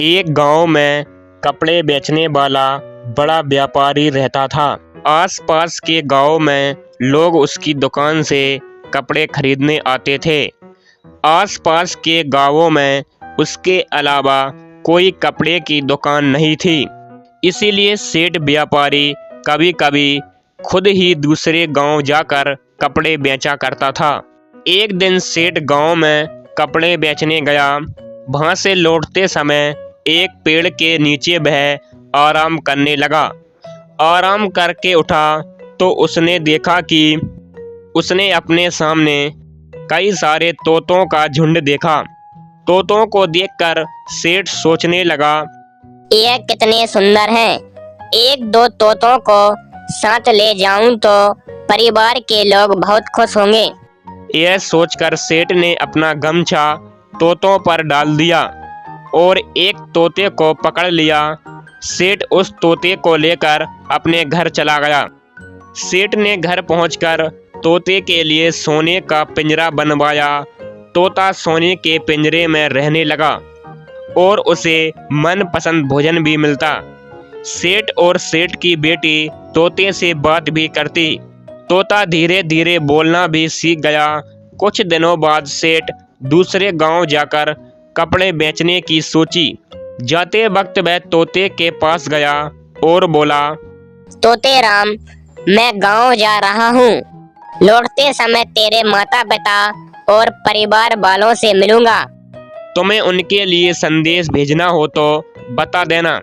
एक गांव में कपड़े बेचने वाला बड़ा व्यापारी रहता था। आसपास के गांव में लोग उसकी दुकान से कपड़े खरीदने आते थे। आसपास के गांवों में उसके अलावा कोई कपड़े की दुकान नहीं थी। इसीलिए सेठ व्यापारी कभी कभी खुद ही दूसरे गांव जाकर कपड़े बेचा करता था। एक दिन सेठ गांव में कपड़े बेचने गया। वहां से लौटते समय एक पेड़ के नीचे वह आराम करने लगा। आराम करके उठा तो उसने देखा कि उसने अपने सामने कई सारे तोतों का झुंड देखा। तोतों को देखकर सेठ सोचने लगा, ये कितने सुंदर हैं। एक दो तोतों को साथ ले जाऊं तो परिवार के लोग बहुत खुश होंगे। यह सोचकर सेठ ने अपना गमछा तोतों पर डाल दिया और एक तोते को पकड़ लिया। सेठ उस तोते को लेकर अपने घर चला गया। सेठ ने घर पहुंचकर तोते के लिए सोने का पिंजरा बनवाया। तोता सोने के पिंजरे में रहने लगा और उसे मनपसंद भोजन भी मिलता। सेठ और सेठ की बेटी तोते से बात भी करती। तोता धीरे धीरे बोलना भी सीख गया। कुछ दिनों बाद सेठ दूसरे गांव जाकर कपड़े बेचने की सोची। जाते वक्त वह तोते के पास गया और बोला, तोते राम, मैं गांव जा रहा हूँ। लौटते समय तेरे माता पिता और परिवार वालों से मिलूंगा। तुम्हें उनके लिए संदेश भेजना हो तो बता देना।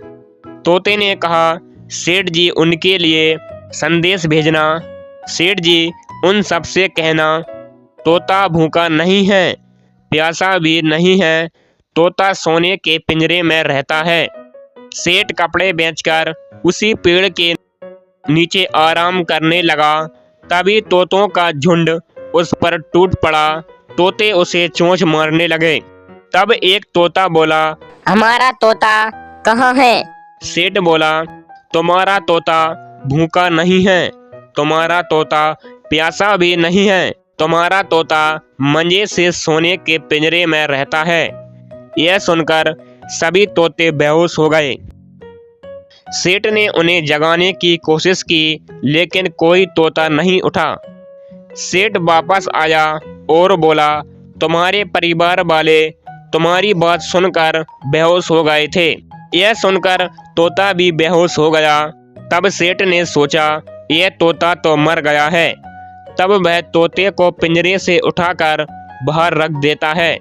तोते ने कहा, सेठ जी उनके लिए संदेश भेजना। सेठ जी उन सब से कहना, तोता भूखा नहीं है, प्यासा भी नहीं है, तोता सोने के पिंजरे में रहता है। सेठ कपड़े बेचकर उसी पेड़ के नीचे आराम करने लगा। तभी तोतों का झुंड उस पर टूट पड़ा। तोते उसे चोंच मारने लगे। तब एक तोता बोला, हमारा तोता कहाँ है? सेठ बोला, तुम्हारा तोता भूखा नहीं है, तुम्हारा तोता प्यासा भी नहीं है, तुम्हारा तोता मंजे से सोने के पिंजरे में रहता है। यह सुनकर सभी तोते बेहोश हो गए। सेठ ने उन्हें जगाने की कोशिश की, लेकिन कोई तोता नहीं उठा। सेठ वापस आया और बोला, तुम्हारे परिवार वाले तुम्हारी बात सुनकर बेहोश हो गए थे। यह सुनकर तोता भी बेहोश हो गया। तब सेठ ने सोचा, यह तोता तो मर गया है। तब वह तोते को पिंजरे से उठाकर बाहर रख देता है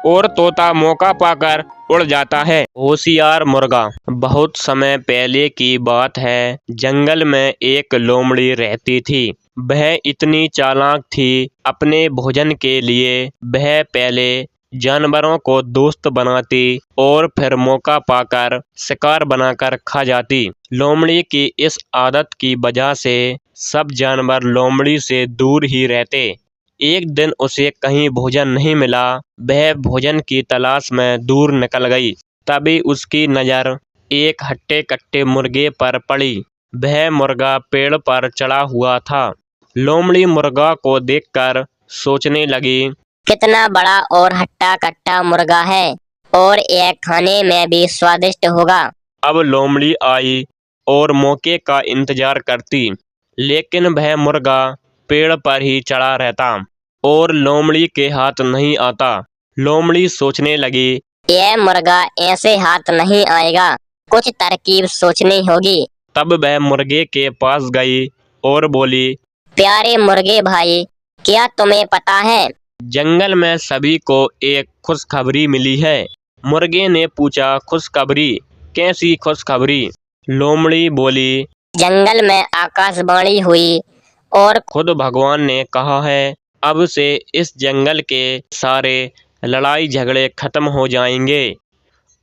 और तोता मौका पाकर उड़ जाता है। होशियार मुर्गा। बहुत समय पहले की बात है। जंगल में एक लोमड़ी रहती थी। वह इतनी चालाक थी, अपने भोजन के लिए वह पहले जानवरों को दोस्त बनाती और फिर मौका पाकर शिकार बनाकर खा जाती। लोमड़ी की इस आदत की वजह से सब जानवर लोमड़ी से दूर ही रहते। एक दिन उसे कहीं भोजन नहीं मिला। वह भोजन की तलाश में दूर निकल गई। तभी उसकी नज़र एक हट्टे कट्टे मुर्गे पर पड़ी। वह मुर्गा पेड़ पर चढ़ा हुआ था। लोमड़ी मुर्गा को देखकर सोचने लगी, कितना बड़ा और हट्टा कट्टा मुर्गा है और यह खाने में भी स्वादिष्ट होगा। अब लोमड़ी आई और मौके का इंतजार करती, लेकिन वह मुर्गा पेड़ पर ही चढ़ा रहता और लोमड़ी के हाथ नहीं आता। लोमड़ी सोचने लगी, यह मुर्गा ऐसे हाथ नहीं आएगा, कुछ तरकीब सोचनी होगी। तब वह मुर्गे के पास गई और बोली, प्यारे मुर्गे भाई, क्या तुम्हें पता है जंगल में सभी को एक खुशखबरी मिली है। मुर्गे ने पूछा, खुशखबरी? कैसी खुशखबरी? लोमड़ी बोली, जंगल में आकाशवाणी हुई और खुद भगवान ने कहा है, अब से इस जंगल के सारे लड़ाई झगड़े खत्म हो जाएंगे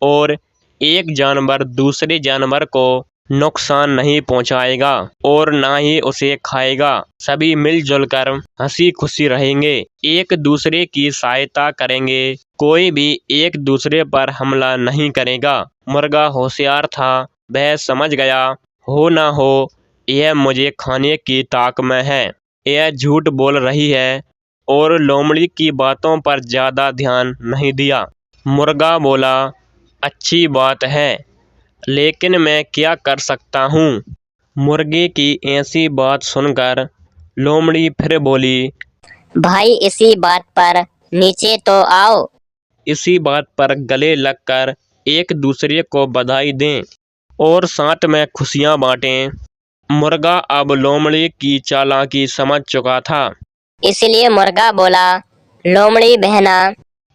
और एक जानवर दूसरे जानवर को नुकसान नहीं पहुंचाएगा और ना ही उसे खाएगा। सभी मिलजुल कर हंसी खुशी रहेंगे, एक दूसरे की सहायता करेंगे, कोई भी एक दूसरे पर हमला नहीं करेगा। मुर्गा होशियार था। वह समझ गया, हो ना हो यह मुझे खाने की ताक में है, यह झूठ बोल रही है, और लोमड़ी की बातों पर ज्यादा ध्यान नहीं दिया। मुर्गा बोला, अच्छी बात है, लेकिन मैं क्या कर सकता हूँ। मुर्गे की ऐसी बात सुनकर लोमड़ी फिर बोली, भाई इसी बात पर नीचे तो आओ। इसी बात पर गले लगकर एक दूसरे को बधाई दें और साथ में खुशियां बांटें। मुर्गा अब लोमड़ी की चालाकी समझ चुका था। इसलिए मुर्गा बोला, लोमड़ी बहना,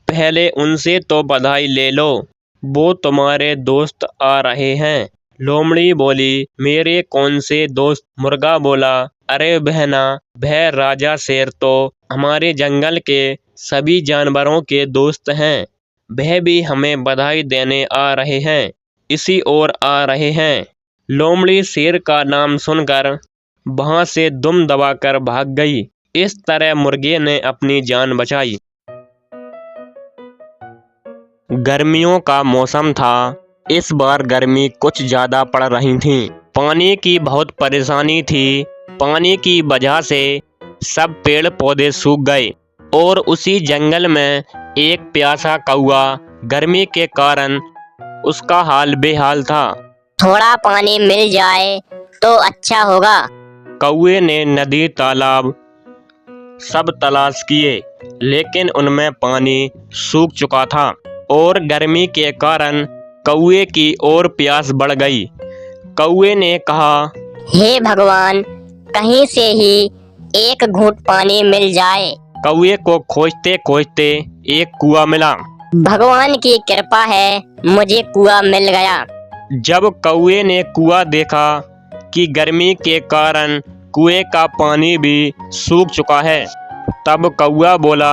पहले उनसे तो बधाई ले लो, वो तुम्हारे दोस्त आ रहे हैं। लोमड़ी बोली, मेरे कौन से दोस्त? मुर्गा बोला, अरे बहना, वह राजा शेर तो हमारे जंगल के सभी जानवरों के दोस्त हैं। वह भी हमें बधाई देने आ रहे हैं, इसी ओर आ रहे हैं। लोमड़ी शेर का नाम सुनकर वहां से दुम दबाकर भाग गई। इस तरह मुर्गे ने अपनी जान बचाई। गर्मियों का मौसम था। इस बार गर्मी कुछ ज़्यादा पड़ रही थी। पानी की बहुत परेशानी थी। पानी की वजह से सब पेड़ पौधे सूख गए और उसी जंगल में एक प्यासा कौआ, गर्मी के कारण उसका हाल बेहाल था। थोड़ा पानी मिल जाए तो अच्छा होगा। कौए ने नदी, तालाब सब तलाश किए, लेकिन उनमें पानी सूख चुका था और गर्मी के कारण कौए की और प्यास बढ़ गई। कौए ने कहा, हे भगवान, कहीं से ही एक घूंट पानी मिल जाए। कौए को खोजते खोजते एक कुआं मिला। भगवान की कृपा है, मुझे कुआं मिल गया। जब कौए ने कुआं देखा कि गर्मी के कारण कुएं का पानी भी सूख चुका है, तब कौआ बोला,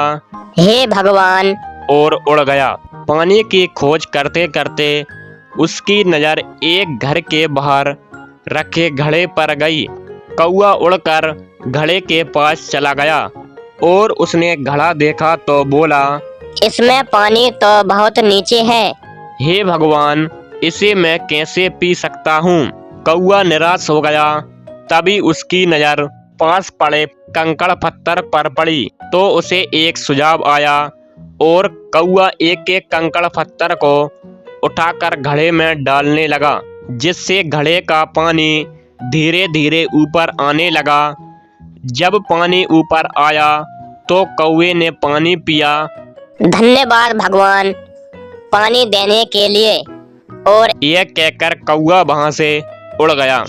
हे भगवान, और उड़ गया। पानी की खोज करते करते उसकी नज़र एक घर के बाहर रखे घड़े पर गई। कौआ उड़कर घड़े के पास चला गया और उसने घड़ा देखा तो बोला, इसमें पानी तो बहुत नीचे है। हे भगवान, इसे मैं कैसे पी सकता हूँ। कौआ निराश हो गया। तभी उसकी नज़र पास पड़े कंकड़ पत्थर पर पड़ी तो उसे एक सुझाव आया और कौआ एक एक कंकड़ पत्थर को उठाकर घड़े में डालने लगा, जिससे घड़े का पानी धीरे धीरे ऊपर आने लगा। जब पानी ऊपर आया तो कौए ने पानी पिया। धन्यवाद भगवान, पानी देने के लिए। और यह कहकर कौआ वहां से उड़ गया।